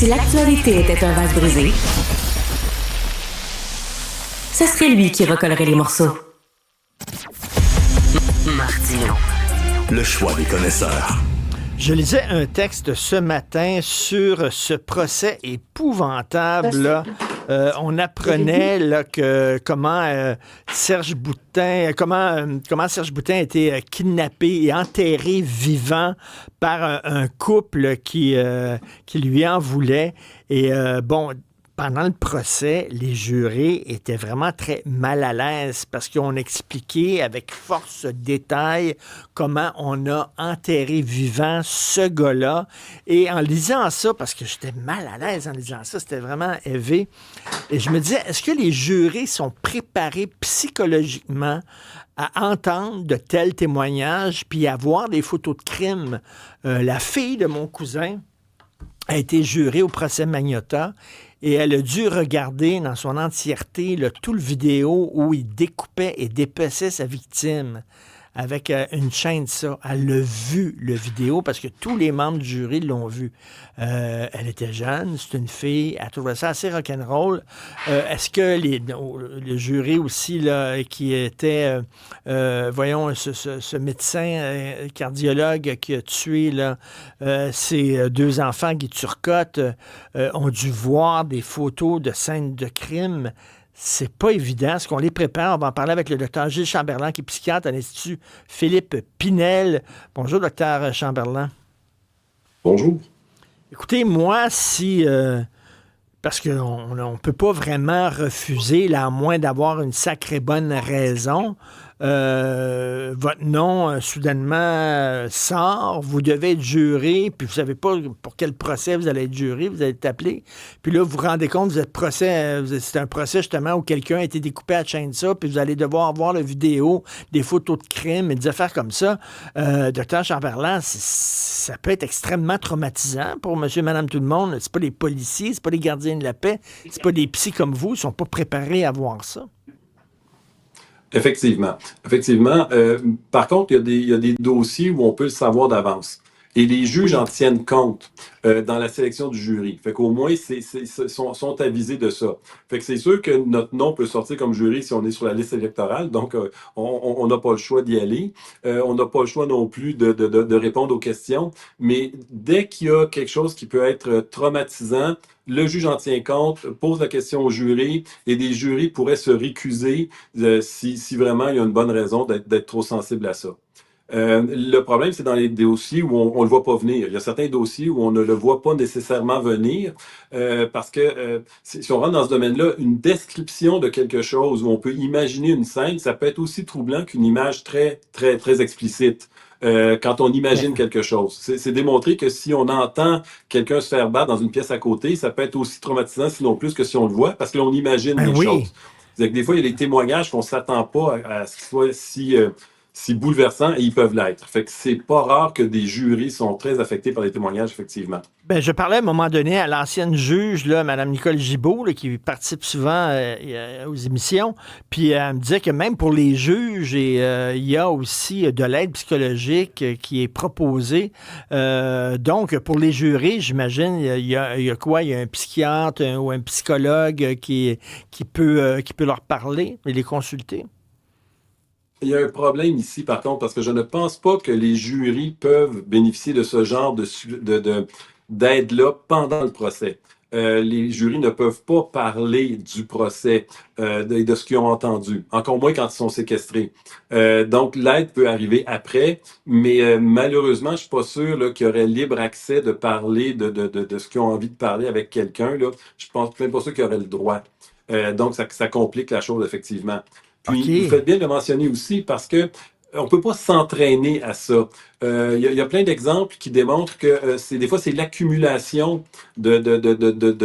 Si l'actualité était un vase brisé, ce serait lui qui recollerait les morceaux. Martino. Le choix des connaisseurs. Je lisais un texte ce matin sur ce procès épouvantable. Là. On apprenait là, que comment Serge Boutin a été kidnappé et enterré vivant par un couple qui lui en voulait. Et pendant le procès, les jurés étaient vraiment très mal à l'aise parce qu'on expliquait avec force détail comment on a enterré vivant ce gars-là. Et en lisant ça, parce que j'étais mal à l'aise en lisant ça, c'était vraiment élevé. Et je me disais, est-ce que les jurés sont préparés psychologiquement à entendre de tels témoignages puis à voir des photos de crime? La fille de mon cousin a été jurée au procès Magnotta et elle a dû regarder dans son entièreté tout le vidéo où il découpait et dépeçait sa victime avec une chaîne de ça. Elle a vu le vidéo parce que tous les membres du jury l'ont vu. Elle était jeune, c'est une fille, elle trouvait ça assez rock'n'roll. Est-ce que le jury aussi, là, qui était, ce médecin cardiologue qui a tué là, ses deux enfants, Guy Turcotte, ont dû voir des photos de scènes de crime? C'est pas évident. Est-ce qu'on les prépare? On va en parler avec le docteur Gilles Chamberlain, qui est psychiatre à l'Institut Philippe Pinel. Bonjour, docteur Chamberlain. Bonjour. Écoutez, moi, parce qu'on ne peut pas vraiment refuser, là, à moins d'avoir une sacrée bonne raison, votre nom soudainement sort, vous devez être juré, puis vous savez pas pour quel procès vous allez être juré, vous allez être appelé, puis là vous vous rendez compte, c'est un procès justement où quelqu'un a été découpé à la chaîne de ça, puis vous allez devoir voir la vidéo, des photos de crime et des affaires comme ça. Docteur Chamberlain, ça peut être extrêmement traumatisant pour monsieur, madame, tout le monde. C'est pas les policiers, c'est pas les gardiens de la paix, c'est pas des psys comme vous, ils sont pas préparés à voir ça. Effectivement. Par contre, il y a des dossiers où on peut le savoir d'avance. Et les juges en tiennent compte dans la sélection du jury. Fait qu'au moins, sont avisés de ça. Fait que c'est sûr que notre nom peut sortir comme jury si on est sur la liste électorale. Donc, on n'a pas le choix d'y aller. On n'a pas le choix non plus de répondre aux questions. Mais dès qu'il y a quelque chose qui peut être traumatisant, le juge en tient compte, pose la question au jury, et des jurys pourraient se récuser si vraiment il y a une bonne raison d'être trop sensible à ça. Le problème, c'est dans les dossiers où on le voit pas venir. Il y a certains dossiers où on ne le voit pas nécessairement venir parce que si on rentre dans ce domaine-là, une description de quelque chose où on peut imaginer une scène, ça peut être aussi troublant qu'une image très, très, très explicite. Quand on imagine quelque chose. C'est démontré que si on entend quelqu'un se faire battre dans une pièce à côté, ça peut être aussi traumatisant, sinon plus, que si on le voit, parce que là, on imagine les choses. C'est-à-dire que des fois, il y a des témoignages qu'on ne s'attend pas à ce qu'ils soient si bouleversants, et ils peuvent l'être. Fait que c'est pas rare que des jurys sont très affectés par les témoignages, effectivement. Je parlais à un moment donné à l'ancienne juge, là, Mme Nicole Gibault, là, qui participe souvent aux émissions, puis elle me disait que même pour les juges, il y a aussi de l'aide psychologique qui est proposée. Donc, pour les jurés, j'imagine, il y a quoi? Il y a un psychiatre ou un psychologue qui peut leur parler et les consulter? Il y a un problème ici, par contre, parce que je ne pense pas que les jurys peuvent bénéficier de ce genre d'aide-là pendant le procès. Les jurys ne peuvent pas parler du procès, de ce qu'ils ont entendu, encore moins quand ils sont séquestrés. Donc, l'aide peut arriver après, mais malheureusement, je suis pas sûr là, qu'il y aurait libre accès de parler de ce qu'ils ont envie de parler avec quelqu'un. Là. Je pense même pas sûr qu'il y aurait le droit. Donc, ça complique la chose, effectivement. Puis, vous faites bien de le mentionner aussi parce que on peut pas s'entraîner à ça. Il y a plein d'exemples qui démontrent que des fois, c'est l'accumulation de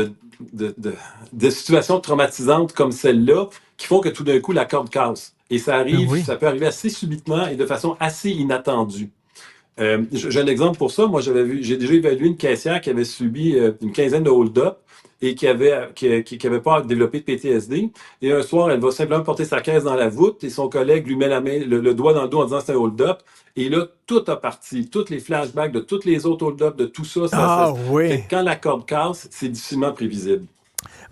situations traumatisantes comme celle-là qui font que tout d'un coup, la corde casse. Et ça arrive, ça peut arriver assez subitement et de façon assez inattendue. J'ai un exemple pour ça. Moi, j'ai déjà évalué une caissière qui avait subi une quinzaine de hold-up. et qui avait pas développé de PTSD. Et un soir, elle va simplement porter sa caisse dans la voûte et son collègue lui met le doigt dans le dos en disant c'est un hold-up. Et là, tout a parti. Tous les flashbacks de toutes les autres hold-up, de tout ça. Ah oui. Fait que quand la corde casse, c'est difficilement prévisible.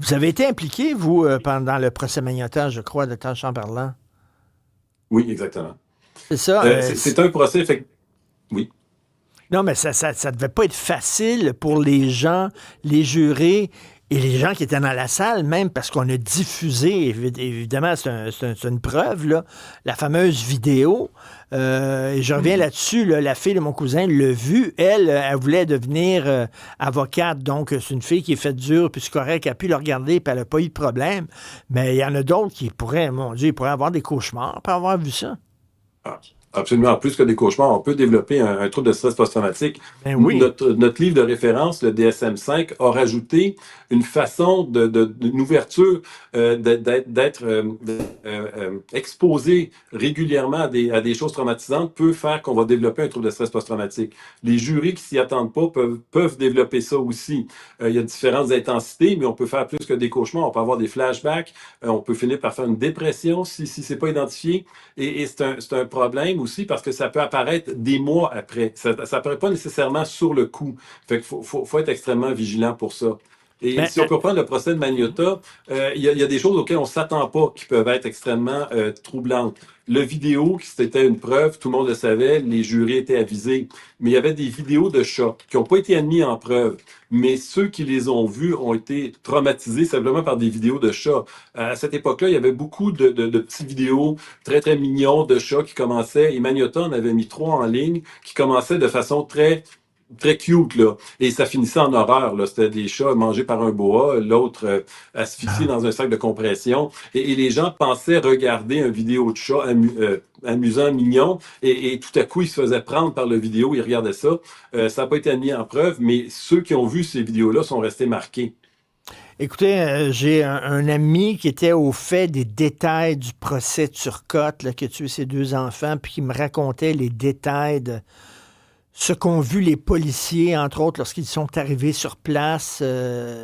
Vous avez été impliqué, vous, pendant le procès Magnotta, je crois, de Tan Chamberlain. Oui, exactement. C'est ça. C'est un procès. Oui. Non, mais ça devait pas être facile pour les gens, les jurés et les gens qui étaient dans la salle, même parce qu'on a diffusé, évidemment, c'est une preuve, là, la fameuse vidéo. Et je reviens là-dessus, là, la fille de mon cousin l'a vue. Elle voulait devenir avocate, donc c'est une fille qui est faite dure, puis c'est correct, elle a pu le regarder, puis elle n'a pas eu de problème. Mais il y en a d'autres qui pourraient, mon Dieu, ils pourraient avoir des cauchemars après avoir vu ça. Ah. Absolument. Plus que des cauchemars, on peut développer un trouble de stress post-traumatique. Ben oui. Notre livre de référence, le DSM-5, a rajouté une façon d'une ouverture d'être exposé régulièrement à des choses traumatisantes peut faire qu'on va développer un trouble de stress post-traumatique. Les jurys qui s'y attendent pas peuvent développer ça aussi. Il y a différentes intensités, mais on peut faire plus que des cauchemars. On peut avoir des flashbacks. On peut finir par faire une dépression si c'est pas identifié. Et c'est un problème aussi parce que ça peut apparaître des mois après. Ça apparaît pas nécessairement sur le coup. Fait qu'il faut être extrêmement vigilant pour ça. Et si on peut prendre le procès de Magnotta, il y a des choses auxquelles on ne s'attend pas qui peuvent être extrêmement troublantes. Le vidéo, c'était une preuve, tout le monde le savait, les jurés étaient avisés. Mais il y avait des vidéos de chats qui n'ont pas été admis en preuve. Mais ceux qui les ont vus ont été traumatisés simplement par des vidéos de chats. À cette époque-là, il y avait beaucoup de petites vidéos très, très mignons de chats qui commençaient. Et Magnotta en avait mis 3 en ligne qui commençaient de façon très cute, là. Et ça finissait en horreur, là. C'était des chats mangés par un boa, l'autre asphyxié dans un sac de compression. Et les gens pensaient regarder une vidéo de chat amusant, mignon, et tout à coup, ils se faisaient prendre par la vidéo, ils regardaient ça. Ça n'a pas été admis en preuve, mais ceux qui ont vu ces vidéos-là sont restés marqués. Écoutez, j'ai un ami qui était au fait des détails du procès Turcotte, là, qui a tué ses 2 enfants, puis qui me racontait les détails de ce qu'ont vu les policiers, entre autres, lorsqu'ils sont arrivés sur place.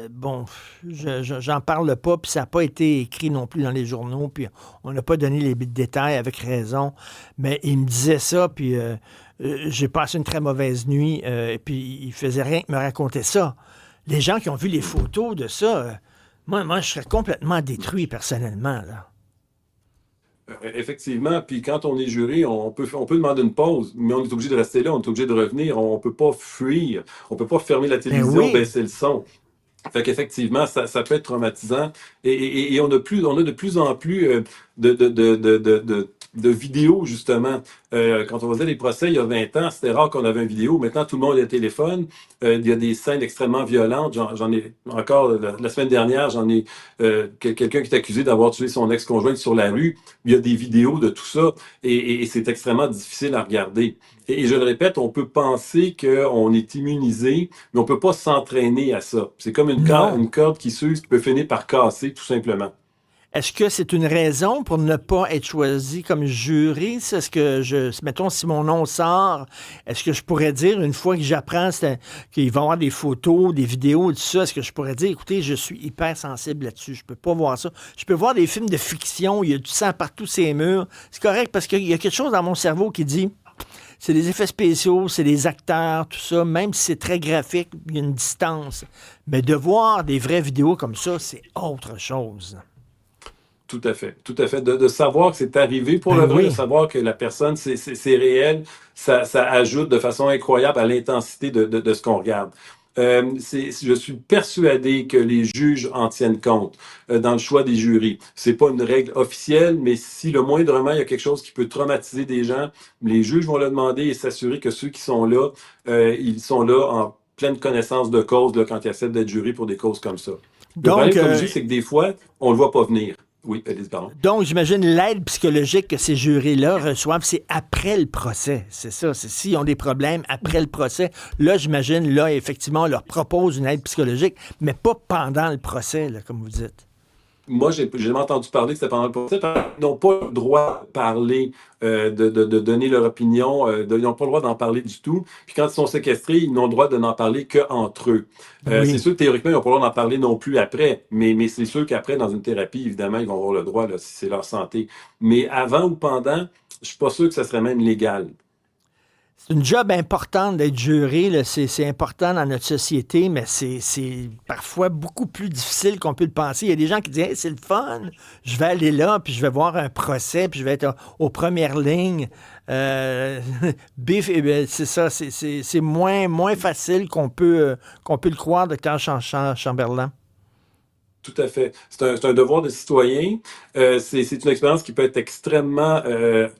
Bon, j'en parle pas, puis ça n'a pas été écrit non plus dans les journaux, puis on n'a pas donné les détails avec raison. Mais il me disait ça, puis j'ai passé une très mauvaise nuit, et puis il faisait rien que me raconter ça. Les gens qui ont vu les photos de ça, moi, je serais complètement détruit personnellement, là. Effectivement, puis quand on est juré, on peut demander une pause, mais on est obligé de rester là, on est obligé de revenir, on peut pas fuir, on peut pas fermer la télévision, oui. baisser le son. Fait qu'effectivement, ça peut être traumatisant et on a de plus en plus de vidéos, justement. Quand on faisait les procès il y a 20 ans, c'était rare qu'on avait une vidéo. Maintenant, tout le monde a un téléphone. Il y a des scènes extrêmement violentes. J'en ai encore, la semaine dernière, j'en ai quelqu'un qui est accusé d'avoir tué son ex-conjointe sur la rue. Il y a des vidéos de tout ça et c'est extrêmement difficile à regarder. Et je le répète, on peut penser qu'on est immunisé, mais on peut pas s'entraîner à ça. C'est comme une corde qui s'use, qui peut finir par casser, tout simplement. Est-ce que c'est une raison pour ne pas être choisi comme jury? Est-ce que mettons, si mon nom sort, est-ce que je pourrais dire, une fois que j'apprends qu'il va y avoir des photos, des vidéos, tout ça, est-ce que je pourrais dire, écoutez, je suis hyper sensible là-dessus, je peux pas voir ça. Je peux voir des films de fiction, il y a du sang partout ces murs. C'est correct parce qu'il y a quelque chose dans mon cerveau qui dit, c'est des effets spéciaux, c'est des acteurs, tout ça, même si c'est très graphique, il y a une distance. Mais de voir des vraies vidéos comme ça, c'est autre chose. Tout à fait, tout à fait. De savoir que c'est arrivé pour le vrai, de savoir que la personne, c'est réel, ça ajoute de façon incroyable à l'intensité de ce qu'on regarde. Je suis persuadé que les juges en tiennent compte dans le choix des jurys. C'est pas une règle officielle, mais si le moindrement il y a quelque chose qui peut traumatiser des gens, les juges vont le demander et s'assurer que ceux qui sont là, ils sont là en pleine connaissance de cause là, quand ils acceptent d'être jurés pour des causes comme ça. Le problème, comme je dis, c'est que des fois, on le voit pas venir. Oui, Élise, pardon. Donc, j'imagine l'aide psychologique que ces jurés-là reçoivent, c'est après le procès. C'est ça. C'est s'ils ont des problèmes après le procès. Là, j'imagine, effectivement, on leur propose une aide psychologique, mais pas pendant le procès, là, comme vous dites. moi, j'ai jamais entendu parler que c'était pendant le procès, parce qu'ils n'ont pas le droit de parler, de donner leur opinion, ils n'ont pas le droit d'en parler du tout. Puis quand ils sont séquestrés, ils n'ont le droit de n'en parler qu'entre eux. C'est Oui. sûr que théoriquement, ils n'ont pas le droit d'en parler non plus après, mais c'est sûr qu'après, dans une thérapie, évidemment, ils vont avoir le droit, là, si c'est leur santé. Mais avant ou pendant, je suis pas sûr que ça serait même légal. C'est une job importante d'être juré, là. C'est important dans notre société, mais c'est parfois beaucoup plus difficile qu'on peut le penser. Il y a des gens qui disent hey, c'est le fun, je vais aller là, puis je vais voir un procès, puis je vais être aux premières lignes. Euh, Bif, eh bien, c'est ça, c'est moins facile qu'on peut le croire, docteur Chamberlain. Tout à fait. C'est un devoir de citoyen. C'est une expérience qui peut être extrêmement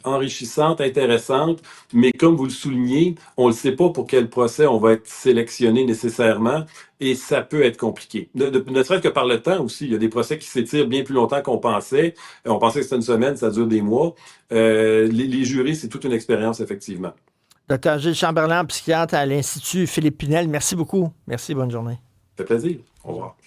enrichissante, intéressante, mais comme vous le soulignez, on ne sait pas pour quel procès on va être sélectionné nécessairement, et ça peut être compliqué. Ne serait-ce que par le temps aussi. Il y a des procès qui s'étirent bien plus longtemps qu'on pensait. On pensait que c'était une semaine, ça dure des mois. Les jurys, c'est toute une expérience, effectivement. Docteur Gilles Chamberlain, psychiatre à l'Institut Philippe Pinel, merci beaucoup. Merci, bonne journée. Ça fait plaisir. Au revoir.